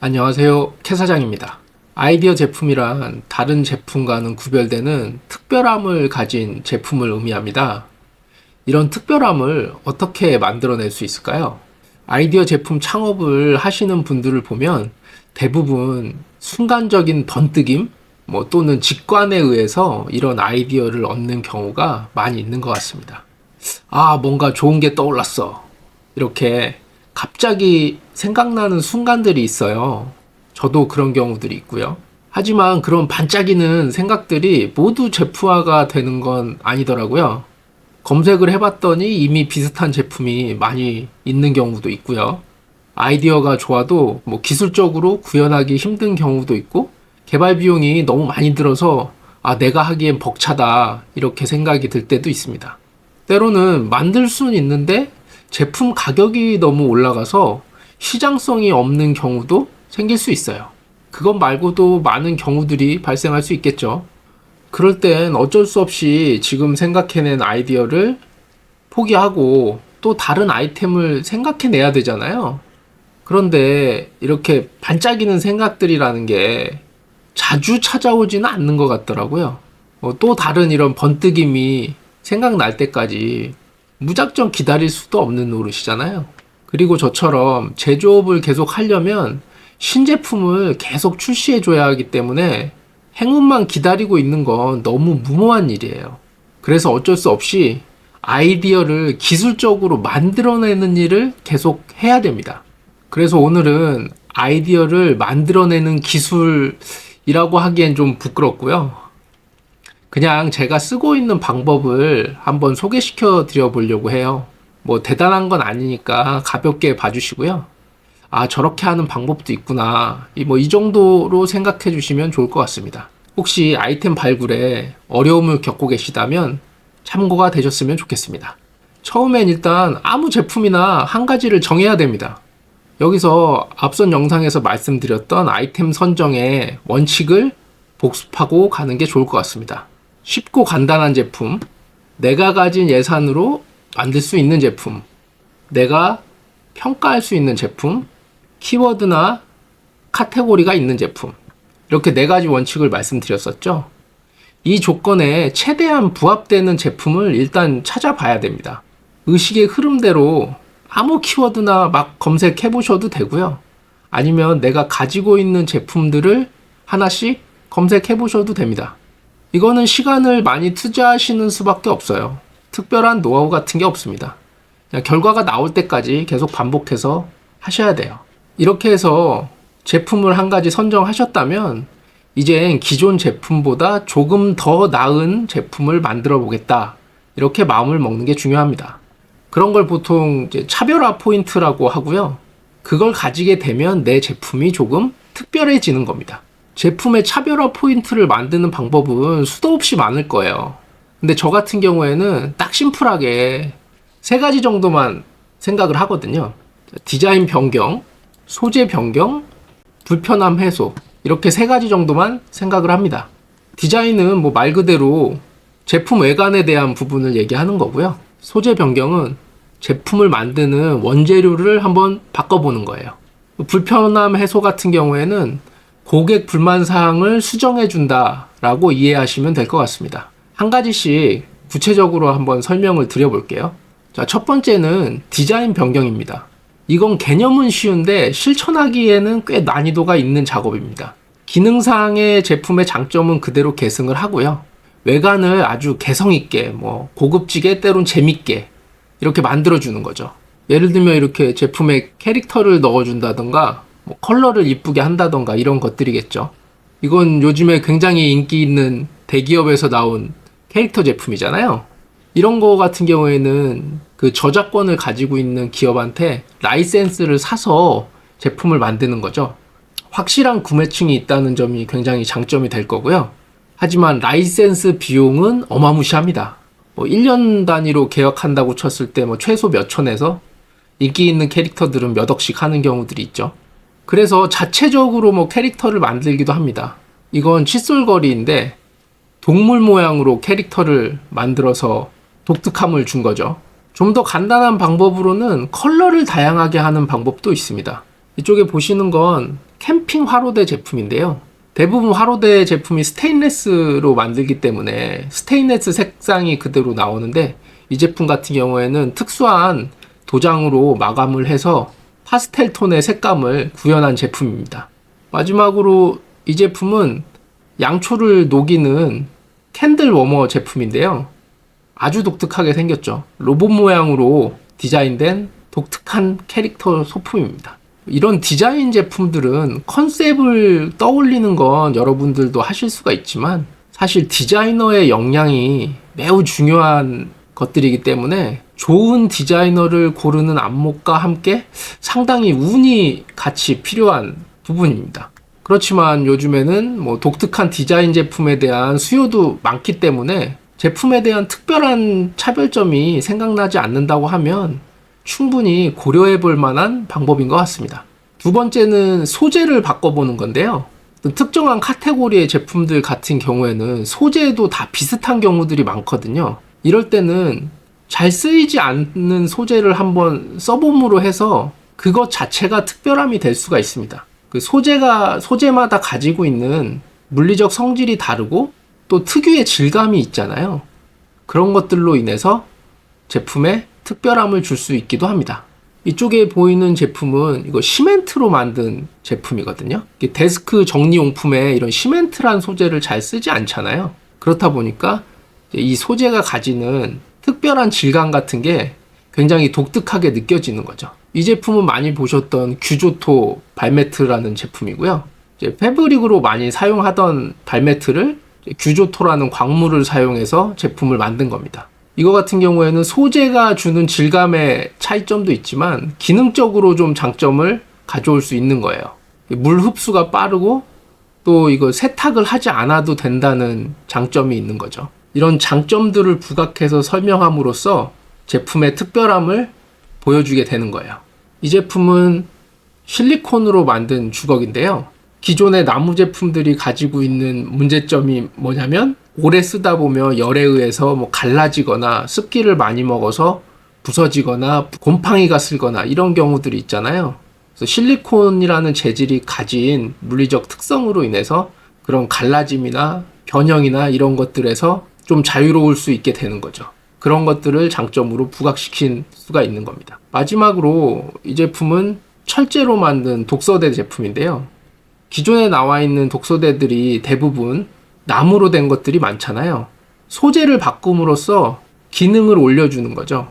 안녕하세요. 캐 사장입니다. 아이디어 제품이란 다른 제품과는 구별되는 특별함을 가진 제품을 의미합니다. 이런 특별함을 어떻게 만들어낼 수 있을까요? 아이디어 제품 창업을 하시는 분들을 보면 대부분 순간적인 번뜩임, 또는 직관에 의해서 이런 아이디어를 얻는 경우가 많이 있는 것 같습니다. 뭔가 좋은 게 떠올랐어. 이렇게 갑자기 생각나는 순간들이 있어요. 저도 그런 경우들이 있고요. 하지만 그런 반짝이는 생각들이 모두 제품화가 되는 건 아니더라고요. 검색을 해봤더니 이미 비슷한 제품이 많이 있는 경우도 있고요. 아이디어가 좋아도 기술적으로 구현하기 힘든 경우도 있고, 개발 비용이 너무 많이 들어서 내가 하기엔 벅차다 이렇게 생각이 들 때도 있습니다. 때로는 만들 수는 있는데 제품 가격이 너무 올라가서 시장성이 없는 경우도 생길 수 있어요. 그것 말고도 많은 경우들이 발생할 수 있겠죠. 그럴 땐 어쩔 수 없이 지금 생각해낸 아이디어를 포기하고 또 다른 아이템을 생각해내야 되잖아요. 그런데 이렇게 반짝이는 생각들이라는 게 자주 찾아오지는 않는 것 같더라고요. 또 다른 이런 번뜩임이 생각날 때까지 무작정 기다릴 수도 없는 노릇이잖아요. 그리고 저처럼 제조업을 계속 하려면 신제품을 계속 출시해줘야 하기 때문에 행운만 기다리고 있는 건 너무 무모한 일이에요. 그래서 어쩔 수 없이 아이디어를 기술적으로 만들어내는 일을 계속 해야 됩니다. 그래서 오늘은 아이디어를 만들어내는 기술이라고 하기엔 좀 부끄럽고요. 그냥 제가 쓰고 있는 방법을 한번 소개시켜 드려 보려고 해요. 대단한 건 아니니까 가볍게 봐주시고요. 저렇게 하는 방법도 있구나. 이 정도로 생각해 주시면 좋을 것 같습니다. 혹시 아이템 발굴에 어려움을 겪고 계시다면 참고가 되셨으면 좋겠습니다. 처음엔 일단 아무 제품이나 한 가지를 정해야 됩니다. 여기서 앞선 영상에서 말씀드렸던 아이템 선정의 원칙을 복습하고 가는 게 좋을 것 같습니다. 쉽고 간단한 제품, 내가 가진 예산으로 만들 수 있는 제품, 내가 평가할 수 있는 제품, 키워드나 카테고리가 있는 제품, 이렇게 네 가지 원칙을 말씀드렸었죠. 이 조건에 최대한 부합되는 제품을 일단 찾아봐야 됩니다. 의식의 흐름대로 아무 키워드나 막 검색해 보셔도 되고요. 아니면 내가 가지고 있는 제품들을 하나씩 검색해 보셔도 됩니다. 이거는 시간을 많이 투자하시는 수밖에 없어요. 특별한 노하우 같은 게 없습니다. 그냥 결과가 나올 때까지 계속 반복해서 하셔야 돼요. 이렇게 해서 제품을 한 가지 선정하셨다면 이젠 기존 제품보다 조금 더 나은 제품을 만들어 보겠다. 이렇게 마음을 먹는 게 중요합니다. 그런 걸 보통 이제 차별화 포인트라고 하고요. 그걸 가지게 되면 내 제품이 조금 특별해지는 겁니다. 제품의 차별화 포인트를 만드는 방법은 수도 없이 많을 거예요. 근데 저 같은 경우에는 딱 심플하게 세 가지 정도만 생각을 하거든요. 디자인 변경, 소재 변경, 불편함 해소, 이렇게 세 가지 정도만 생각을 합니다. 디자인은 말 그대로 제품 외관에 대한 부분을 얘기하는 거고요. 소재 변경은 제품을 만드는 원재료를 한번 바꿔보는 거예요. 불편함 해소 같은 경우에는 고객 불만 사항을 수정해 준다라고 이해하시면 될 것 같습니다. 한 가지씩 구체적으로 한번 설명을 드려볼게요. 자, 첫 번째는 디자인 변경입니다. 이건 개념은 쉬운데 실천하기에는 꽤 난이도가 있는 작업입니다. 기능상의 제품의 장점은 그대로 계승을 하고요. 외관을 아주 개성있게, 고급지게, 때론 재밌게 이렇게 만들어주는 거죠. 예를 들면 이렇게 제품에 캐릭터를 넣어준다던가 컬러를 이쁘게 한다던가 이런 것들이겠죠. 이건 요즘에 굉장히 인기 있는 대기업에서 나온 캐릭터 제품이잖아요. 이런 거 같은 경우에는 그 저작권을 가지고 있는 기업한테 라이센스를 사서 제품을 만드는 거죠. 확실한 구매층이 있다는 점이 굉장히 장점이 될 거고요. 하지만 라이센스 비용은 어마무시합니다. 1년 단위로 계약한다고 쳤을 때 최소 몇 천에서 인기 있는 캐릭터들은 몇 억씩 하는 경우들이 있죠. 그래서 자체적으로 캐릭터를 만들기도 합니다. 이건 칫솔거리인데 동물 모양으로 캐릭터를 만들어서 독특함을 준 거죠. 좀 더 간단한 방법으로는 컬러를 다양하게 하는 방법도 있습니다. 이쪽에 보시는 건 캠핑 화로대 제품인데요. 대부분 화로대 제품이 스테인레스로 만들기 때문에 스테인레스 색상이 그대로 나오는데, 이 제품 같은 경우에는 특수한 도장으로 마감을 해서 파스텔 톤의 색감을 구현한 제품입니다. 마지막으로 이 제품은 양초를 녹이는 캔들 워머 제품인데요. 아주 독특하게 생겼죠. 로봇 모양으로 디자인된 독특한 캐릭터 소품입니다. 이런 디자인 제품들은 컨셉을 떠올리는 건 여러분들도 하실 수가 있지만, 사실 디자이너의 역량이 매우 중요한 것들이기 때문에 좋은 디자이너를 고르는 안목과 함께 상당히 운이 같이 필요한 부분입니다. 그렇지만 요즘에는 뭐 독특한 디자인 제품에 대한 수요도 많기 때문에 제품에 대한 특별한 차별점이 생각나지 않는다고 하면 충분히 고려해 볼 만한 방법인 것 같습니다. 두 번째는 소재를 바꿔보는 건데요. 특정한 카테고리의 제품들 같은 경우에는 소재도 다 비슷한 경우들이 많거든요. 이럴 때는 잘 쓰이지 않는 소재를 한번 써봄으로 해서 그것 자체가 특별함이 될 수가 있습니다. 그 소재마다 가지고 있는 물리적 성질이 다르고 또 특유의 질감이 있잖아요. 그런 것들로 인해서 제품에 특별함을 줄 수 있기도 합니다. 이쪽에 보이는 제품은 이거 시멘트로 만든 제품이거든요. 데스크 정리용품에 이런 시멘트란 소재를 잘 쓰지 않잖아요. 그렇다 보니까 이 소재가 가지는 특별한 질감 같은 게 굉장히 독특하게 느껴지는 거죠. 이 제품은 많이 보셨던 규조토 발매트라는 제품이고요. 이제 패브릭으로 많이 사용하던 발매트를 규조토라는 광물을 사용해서 제품을 만든 겁니다. 이거 같은 경우에는 소재가 주는 질감의 차이점도 있지만 기능적으로 좀 장점을 가져올 수 있는 거예요. 물 흡수가 빠르고 또 이거 세탁을 하지 않아도 된다는 장점이 있는 거죠. 이런 장점들을 부각해서 설명함으로써 제품의 특별함을 보여주게 되는 거예요. 이 제품은 실리콘으로 만든 주걱인데요. 기존의 나무 제품들이 가지고 있는 문제점이 뭐냐면 오래 쓰다 보면 열에 의해서 뭐 갈라지거나 습기를 많이 먹어서 부서지거나 곰팡이가 슬거나 이런 경우들이 있잖아요. 그래서 실리콘이라는 재질이 가진 물리적 특성으로 인해서 그런 갈라짐이나 변형이나 이런 것들에서 좀 자유로울 수 있게 되는 거죠. 그런 것들을 장점으로 부각시킨 수가 있는 겁니다. 마지막으로 이 제품은 철제로 만든 독서대 제품인데요. 기존에 나와 있는 독서대들이 대부분 나무로 된 것들이 많잖아요. 소재를 바꿈으로써 기능을 올려주는 거죠.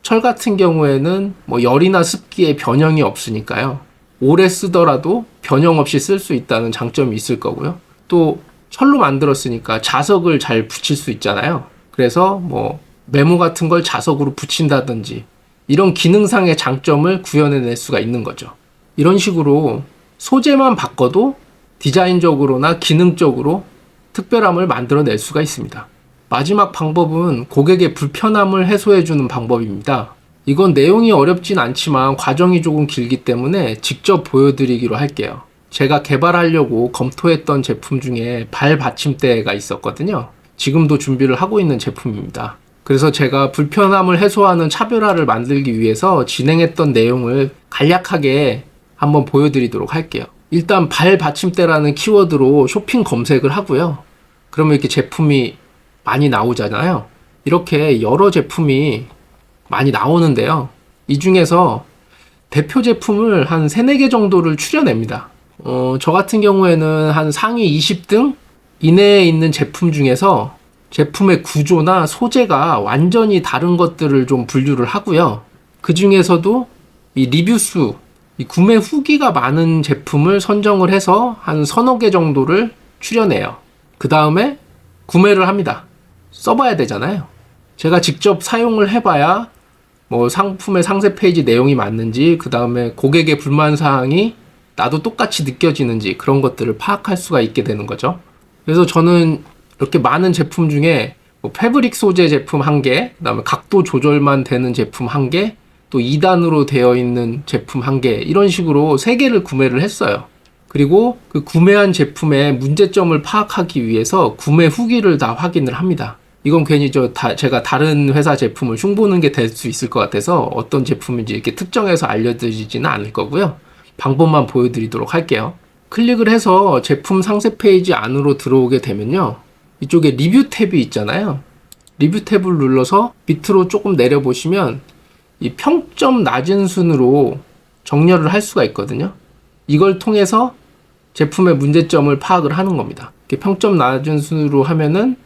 철 같은 경우에는 뭐 열이나 습기에 변형이 없으니까요. 오래 쓰더라도 변형 없이 쓸 수 있다는 장점이 있을 거고요. 또 철로 만들었으니까 자석을 잘 붙일 수 있잖아요. 그래서 뭐 메모 같은 걸 자석으로 붙인다든지 이런 기능상의 장점을 구현해낼 수가 있는 거죠. 이런 식으로 소재만 바꿔도 디자인적으로나 기능적으로 특별함을 만들어낼 수가 있습니다. 마지막 방법은 고객의 불편함을 해소해주는 방법입니다. 이건 내용이 어렵진 않지만 과정이 조금 길기 때문에 직접 보여드리기로 할게요. 제가 개발하려고 검토했던 제품 중에 발 받침대가 있었거든요. 지금도 준비를 하고 있는 제품입니다. 그래서 제가 불편함을 해소하는 차별화를 만들기 위해서 진행했던 내용을 간략하게 한번 보여드리도록 할게요. 일단 발 받침대라는 키워드로 쇼핑 검색을 하고요. 그러면 이렇게 제품이 많이 나오잖아요. 이렇게 여러 제품이 많이 나오는데요. 이 중에서 대표 제품을 한 3, 4개 정도를 추려냅니다. 저 같은 경우에는 한 상위 20등 이내에 있는 제품 중에서 제품의 구조나 소재가 완전히 다른 것들을 좀 분류를 하고요. 그 중에서도 이 리뷰수, 이 구매 후기가 많은 제품을 선정을 해서 한 서너 개 정도를 추려내요. 그 다음에 구매를 합니다. 써봐야 되잖아요. 제가 직접 사용을 해봐야 뭐 상품의 상세 페이지 내용이 맞는지, 그 다음에 고객의 불만사항이 나도 똑같이 느껴지는지 그런 것들을 파악할 수가 있게 되는 거죠. 그래서 저는 이렇게 많은 제품 중에 뭐 패브릭 소재 제품 1개, 그 다음에 각도 조절만 되는 제품 1개, 또 2단으로 되어 있는 제품 1개, 이런 식으로 3개를 구매를 했어요. 그리고 그 구매한 제품의 문제점을 파악하기 위해서 구매 후기를 다 확인을 합니다. 이건 괜히 제가 다른 회사 제품을 흉보는 게 될 수 있을 것 같아서 어떤 제품인지 이렇게 특정해서 알려드리지는 않을 거고요. 방법만 보여드리도록 할게요. 클릭을 해서 제품 상세 페이지 안으로 들어오게 되면요. 이쪽에 리뷰 탭이 있잖아요. 리뷰 탭을 눌러서 밑으로 조금 내려보시면 이 평점 낮은 순으로 정렬을 할 수가 있거든요. 이걸 통해서 제품의 문제점을 파악을 하는 겁니다. 이렇게 평점 낮은 순으로 하면은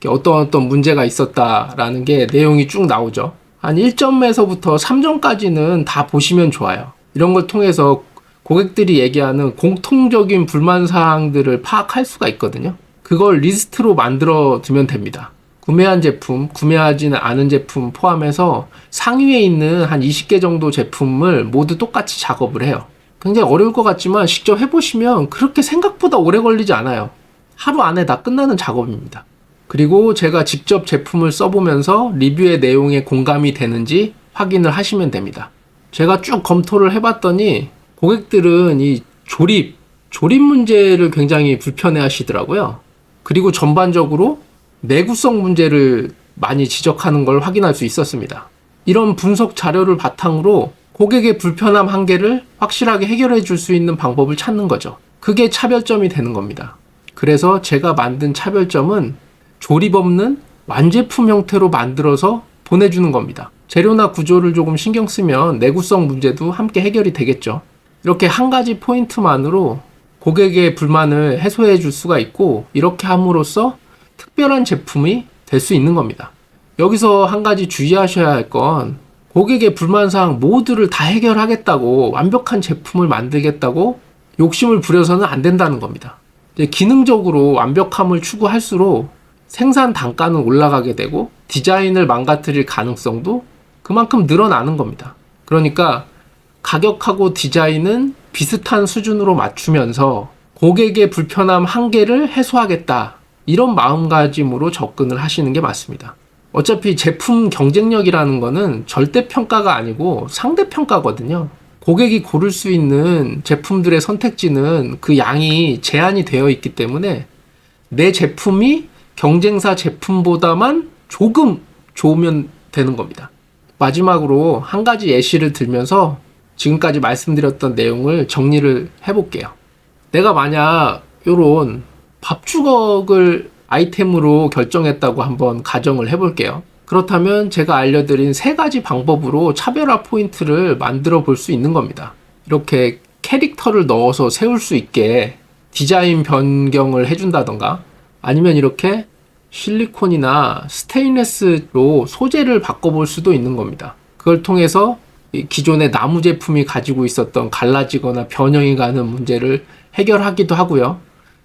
어떤 문제가 있었다라는 게 내용이 쭉 나오죠. 한 1점에서부터 3점까지는 다 보시면 좋아요. 이런 걸 통해서 고객들이 얘기하는 공통적인 불만 사항들을 파악할 수가 있거든요. 그걸 리스트로 만들어 두면 됩니다. 구매한 제품, 구매하지는 않은 제품 포함해서 상위에 있는 한 20개 정도 제품을 모두 똑같이 작업을 해요. 굉장히 어려울 것 같지만 직접 해보시면 그렇게 생각보다 오래 걸리지 않아요. 하루 안에 다 끝나는 작업입니다. 그리고 제가 직접 제품을 써보면서 리뷰의 내용에 공감이 되는지 확인을 하시면 됩니다. 제가 쭉 검토를 해봤더니 고객들은 이 조립 문제를 굉장히 불편해 하시더라고요. 그리고 전반적으로 내구성 문제를 많이 지적하는 걸 확인할 수 있었습니다. 이런 분석 자료를 바탕으로 고객의 불편함 한계를 확실하게 해결해 줄 수 있는 방법을 찾는 거죠. 그게 차별점이 되는 겁니다. 그래서 제가 만든 차별점은 조립 없는 완제품 형태로 만들어서 보내주는 겁니다. 재료나 구조를 조금 신경 쓰면 내구성 문제도 함께 해결이 되겠죠. 이렇게 한 가지 포인트만으로 고객의 불만을 해소해 줄 수가 있고, 이렇게 함으로써 특별한 제품이 될 수 있는 겁니다. 여기서 한 가지 주의하셔야 할 건, 고객의 불만사항 모두를 다 해결하겠다고 완벽한 제품을 만들겠다고 욕심을 부려서는 안 된다는 겁니다. 이제 기능적으로 완벽함을 추구할수록 생산 단가는 올라가게 되고 디자인을 망가뜨릴 가능성도 그만큼 늘어나는 겁니다. 그러니까 가격하고 디자인은 비슷한 수준으로 맞추면서 고객의 불편함 한계를 해소하겠다, 이런 마음가짐으로 접근을 하시는 게 맞습니다. 어차피 제품 경쟁력이라는 거는 절대평가가 아니고 상대평가거든요. 고객이 고를 수 있는 제품들의 선택지는 그 양이 제한이 되어 있기 때문에 내 제품이 경쟁사 제품보다만 조금 좋으면 되는 겁니다. 마지막으로 한 가지 예시를 들면서 지금까지 말씀드렸던 내용을 정리를 해볼게요. 내가 만약 요런 밥주걱을 아이템으로 결정했다고 한번 가정을 해볼게요. 그렇다면 제가 알려드린 세 가지 방법으로 차별화 포인트를 만들어 볼 수 있는 겁니다. 이렇게 캐릭터를 넣어서 세울 수 있게 디자인 변경을 해준다던가, 아니면 이렇게 실리콘이나 스테인레스로 소재를 바꿔볼 수도 있는 겁니다. 그걸 통해서 기존의 나무 제품이 가지고 있었던 갈라지거나 변형이 가는 문제를 해결하기도 하고요.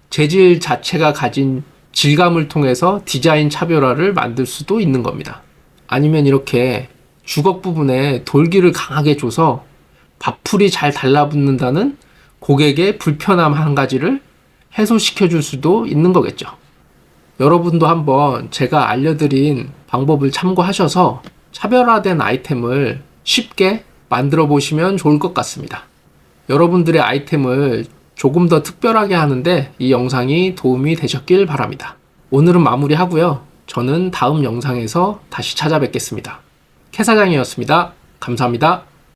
재질 자체가 가진 질감을 통해서 디자인 차별화를 만들 수도 있는 겁니다. 아니면 이렇게 주걱 부분에 돌기를 강하게 줘서 밥풀이 잘 달라붙는다는 고객의 불편함 한 가지를 해소시켜 줄 수도 있는 거겠죠. 여러분도 한번 제가 알려드린 방법을 참고하셔서 차별화된 아이템을 쉽게 만들어 보시면 좋을 것 같습니다. 여러분들의 아이템을 조금 더 특별하게 하는데 이 영상이 도움이 되셨길 바랍니다. 오늘은 마무리하고요. 저는 다음 영상에서 다시 찾아뵙겠습니다. 캐 사장이었습니다. 감사합니다.